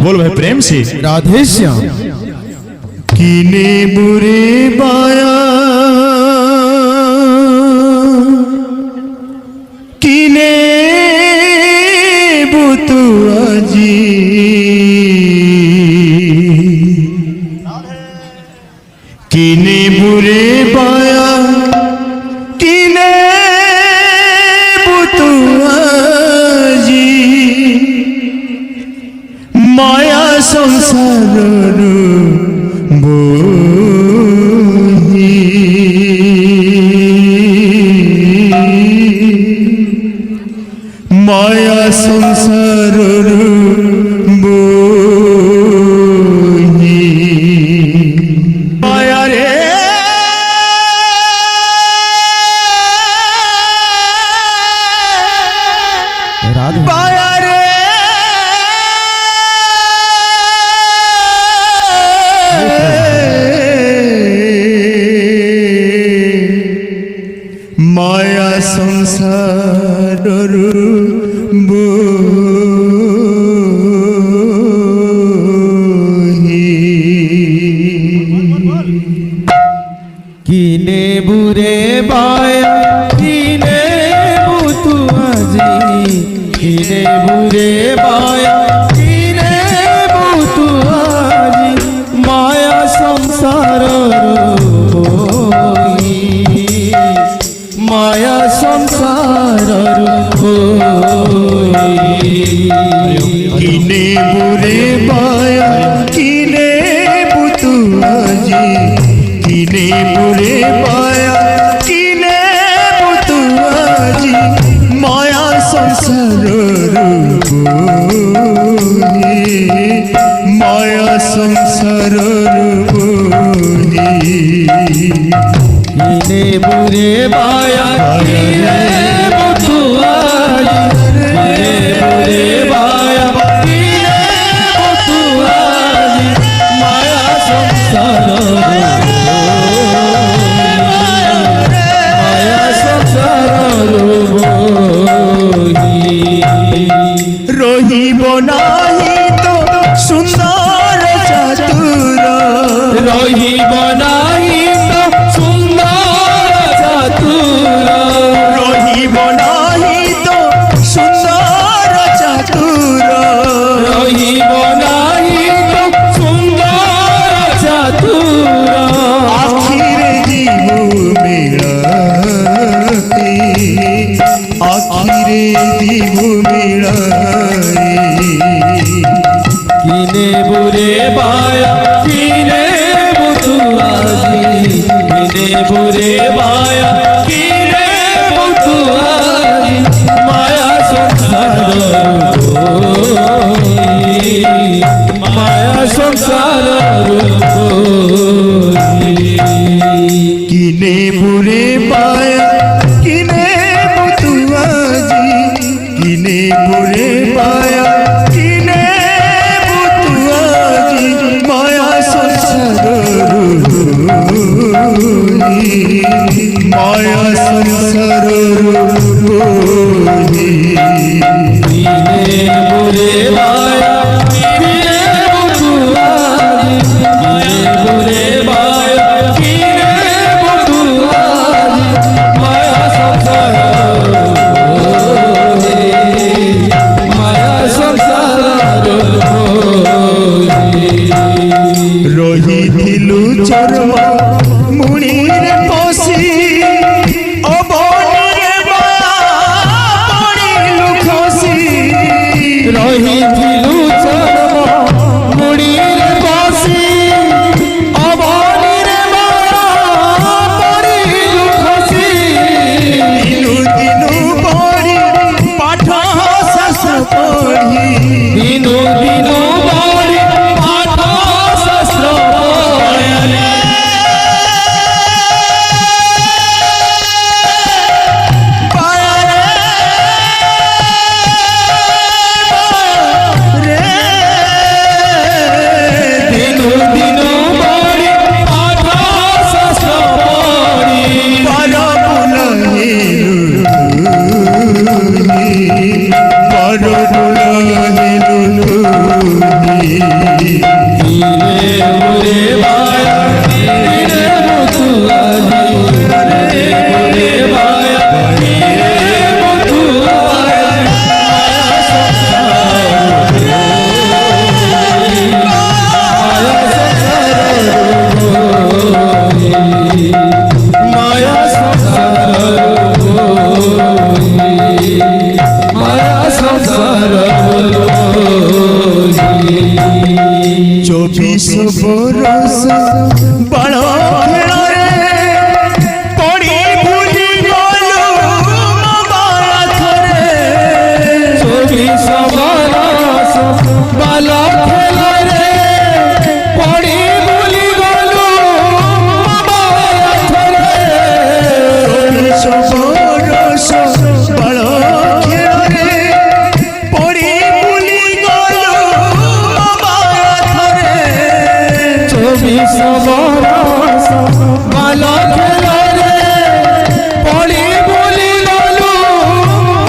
बोल भाई प्रेम से राधे श्याम। किने बुरे बाया किने बुतु आजी किने बुरे बाया किने बुतु आजी माया संसार माया संसार माया रे माया रे माया संसार किने बुरे बाया किने बुतु आजी किने बुरे बाया किने बुतु आजी माया संसार माया संसार किने बुरे बाया किने बुतु आजी किने बुरे बाया किने बुतु आजी माया संसार माया संसार किने बुरे बाया किने बुतु आजी किने बुरे बाया किने बुतु आजी माया संसार माया संसार रहिब नाही तो सुंदर चातुर रहिब नाही तो सुंदर चातुर रहिब नाही तो सुंदर चातुर रहिब नाही तो सुंदर चातुर आखिरे जीव मिलाती आखिरे जीव मिलाई किने बुरे बाया किने बुतु आजी किने बुरे बाया किने बुतु आजी माया संसार माया संसार किने बुरे पाया किने बुतु आजी किने बुरे पाया किने बुतु आजी माया संसार माया संसार किने बुरे बाया किने बुतु आजी किने बुरे बाया किने बुतु आजी চব্বিশ বরষ বাল খেলরে পড়ি ভুলি গলু বাবা থরে 24 বরষ বাল খেলরে পড়ি ভুলি গলু বাবা থরে 24 বরষ বাল খেলরে পড়ি ভুলি গলু বাবা থরে 24 বরষ বাল খেলরে পড়ি ভুলি গলু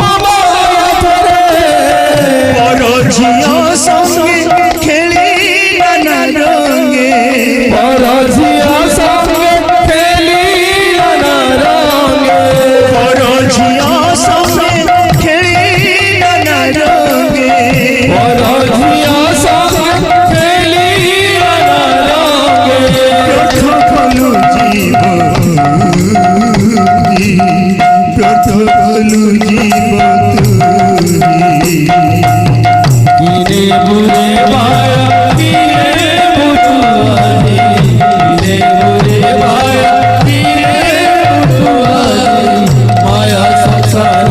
বাবা থরে বড় ঝিও সঙ্গে খেলি নানা রঙে বড় ঝিয়া সঙ্গে খেলি নানা রঙে বড় ঝিও সঙ্গে খেলি নানা রঙে বড় ঝিয়া সঙ্গে খেলি নানা রঙে প্রথমলু জীব প্রথমলু জীব কিনে বুড়ে মায়া কিনে বুটুয়ারি কিনে বুড়ে মায়া কিনে বুটুয়ারি মায়া সংসার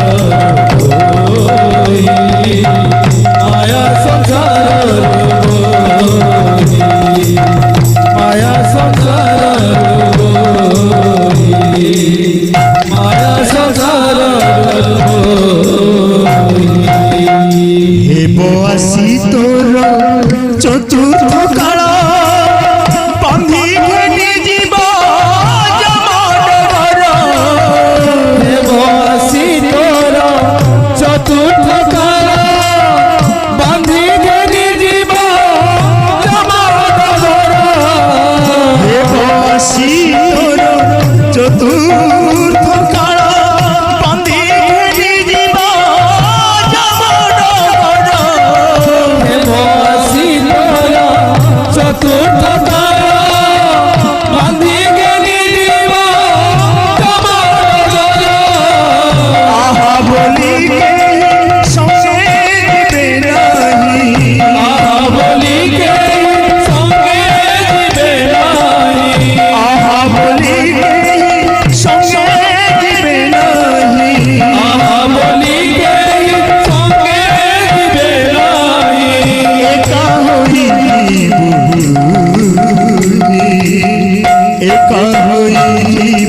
মায়া সংসার মায়া সংসার মায়া সংসার হেব আসি তোর চতুর্থ কাল বান্ধি ঘেনি জীব জমন ঘর দেবসি তোর চতুর্থ কাল বান্ধি ঘেনি জীব জমাদর হেব আসি তোর চতুর্থ কাল বান্ধি ঘেনি জীব জমন ঘর দেবসি তোর চতুর্থ কাল বান্ধি ঘেনি জীব জমাদর আহা বলি সঙ্গে বেরাহি আহা বলি কে সঙ্গে দিবে নাই আহা বলি সঙ্গে দিবে নাহি আহা বলি কে সঙ্গে দিবে নাই একা হই বুঝি একা হই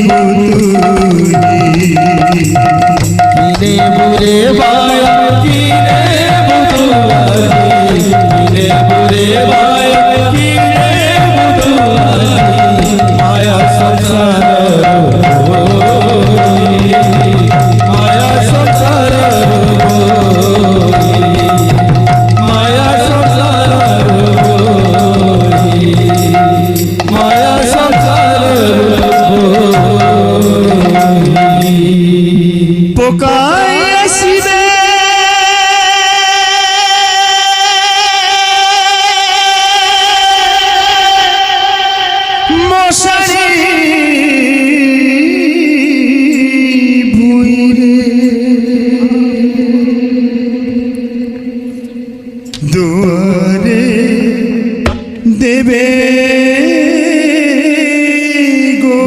বুঝি কিনে বুড়ে বায়া কিনে বুধুয়ারি কিনে বুড়ে বায়া কিনে বুধুয়ারি মায়া সংসার মায়া সংসার মায়া সংসার মায়া সংসার পোকায় আসিবে মশারি ভুইরে দুয়ারে দেবে গো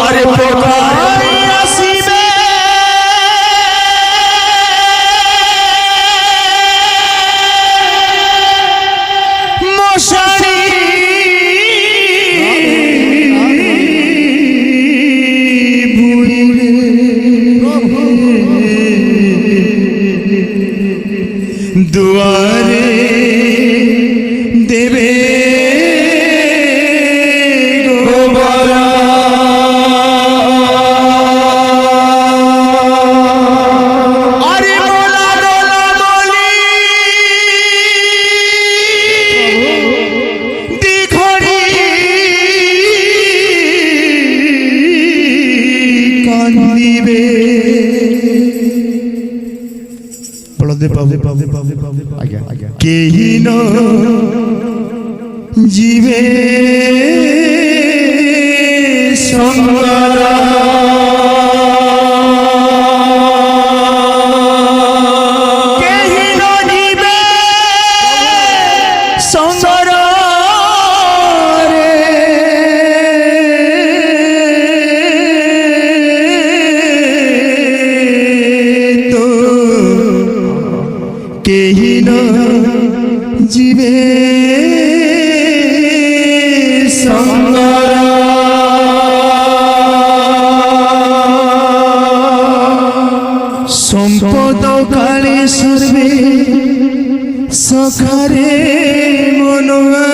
আরে পোকায় আসিবে মশারি ভুইরে দুয়ারে দেবে গোবরা আরে মোলা দোলা বলি দিঘড়ি কান্দিবে বলদেব বাবু আজ্ঞা কেহি ন জীবে সঙ্গরা কেহি ন জীবে সঙ্গরা সম্পদ কালে সর্বে সখারে মনোয়া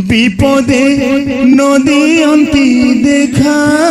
বিপদে নদী অন্তি দেখা